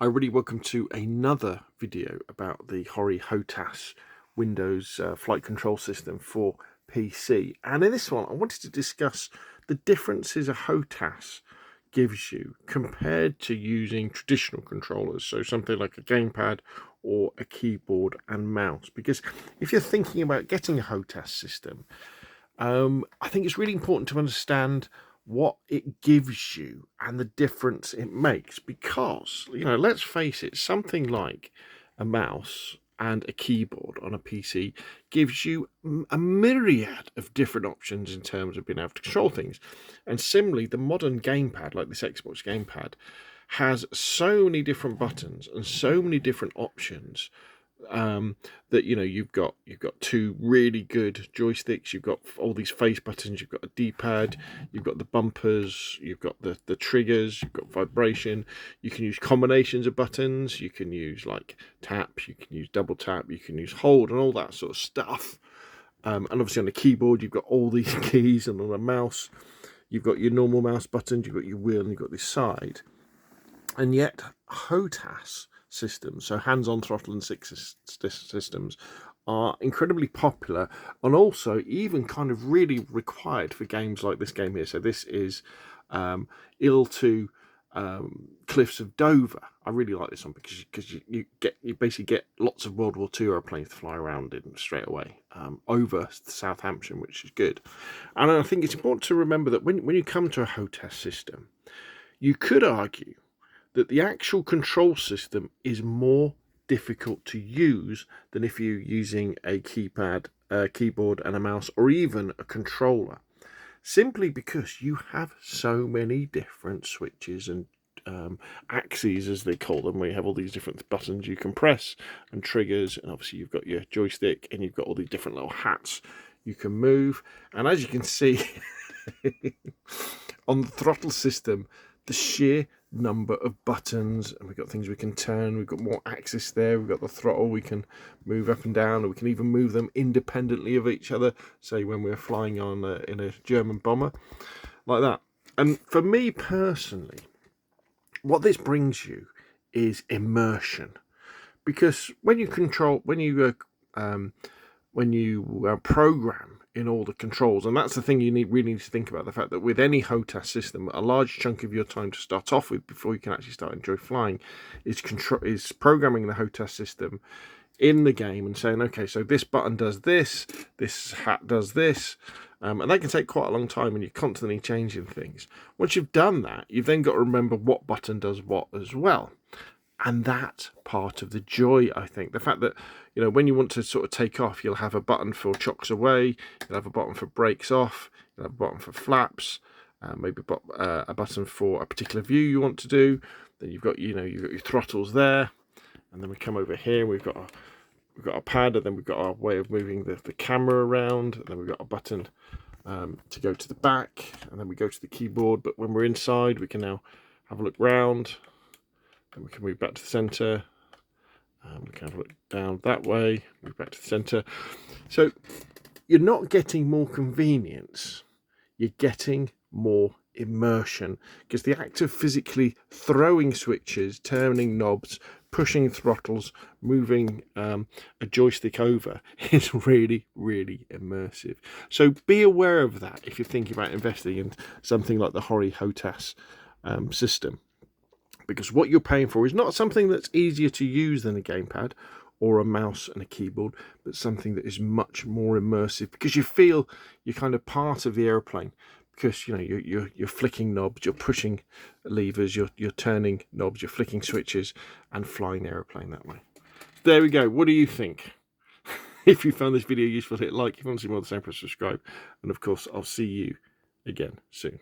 Hi, everybody, welcome to another video about the Hori Hotas Windows flight control system for PC. And in this one, I wanted to discuss the differences a Hotas gives you compared to using traditional controllers, so something like a gamepad or a keyboard and mouse. Because if you're thinking about getting a Hotas system, I think it's really important to understand what it gives you and the difference it makes, because let's face it, something like a mouse and a keyboard on a PC gives you a myriad of different options in terms of being able to control things. And similarly, the modern gamepad, like this Xbox gamepad, has so many different buttons and so many different options, that you've got two really good joysticks, you've got all these face buttons, you've got a D-pad, you've got the bumpers, you've got the triggers, you've got vibration. You can use combinations of buttons, you can use like tap, you can use double tap, you can use hold and all that sort of stuff. And obviously on the keyboard you've got all these keys, and on a mouse you've got your normal mouse buttons, you've got your wheel, and you've got this side. And yet Hotas systems, so hands-on throttle and stick systems, are incredibly popular, and also even kind of really required for games like this game here. So this is Il2 Cliffs of Dover. I really like this one because you basically get lots of World War II airplanes to fly around in straight away, over Southampton, which is good. And I think it's important to remember that when you come to a Hotas system, you could argue that the actual control system is more difficult to use than if you're using a keypad, a keyboard and a mouse, or even a controller, simply because you have so many different switches and axes, as they call them, where you have all these different buttons you can press and triggers, and obviously you've got your joystick and you've got all these different little hats you can move. And as you can see on the throttle system, the sheer number of buttons, and we've got things we can turn, we've got more axis there, we've got the throttle we can move up and down, and we can even move them independently of each other, say when we're flying on in a German bomber like that. And for me personally, what this brings you is immersion, because when you program in all the controls, and that's the thing you really need to think about, the fact that with any Hotas system, a large chunk of your time to start off with, before you can actually start enjoy flying, is programming the Hotas system in the game and saying, okay, so this button does this, this hat does this, and that can take quite a long time, and you're constantly changing things. Once you've done that, you've then got to remember what button does what as well. And that's part of the joy, I think. The fact that, when you want to sort of take off, you'll have a button for chocks away, you'll have a button for brakes off, you'll have a button for flaps, maybe a button for a particular view you want to do. Then you've got, you've got your throttles there, and then we come over here, we've got a pad, and then we've got our way of moving the camera around, and then we've got a button to go to the back, and then we go to the keyboard. But when we're inside, we can now have a look round. And we can move back to the centre, and we can have a look down that way, move back to the centre. So you're not getting more convenience, you're getting more immersion, because the act of physically throwing switches, turning knobs, pushing throttles, moving a joystick over is really, really immersive. So be aware of that if you're thinking about investing in something like the Hori Hotas system. Because what you're paying for is not something that's easier to use than a gamepad or a mouse and a keyboard, but something that is much more immersive, because you feel you're kind of part of the airplane, because you're flicking knobs, you're pushing levers, you're turning knobs, you're flicking switches, and flying the airplane that way. There we go. What do you think? If you found this video useful, hit like. If you want to see more of the same, press subscribe, and of course I'll see you again soon.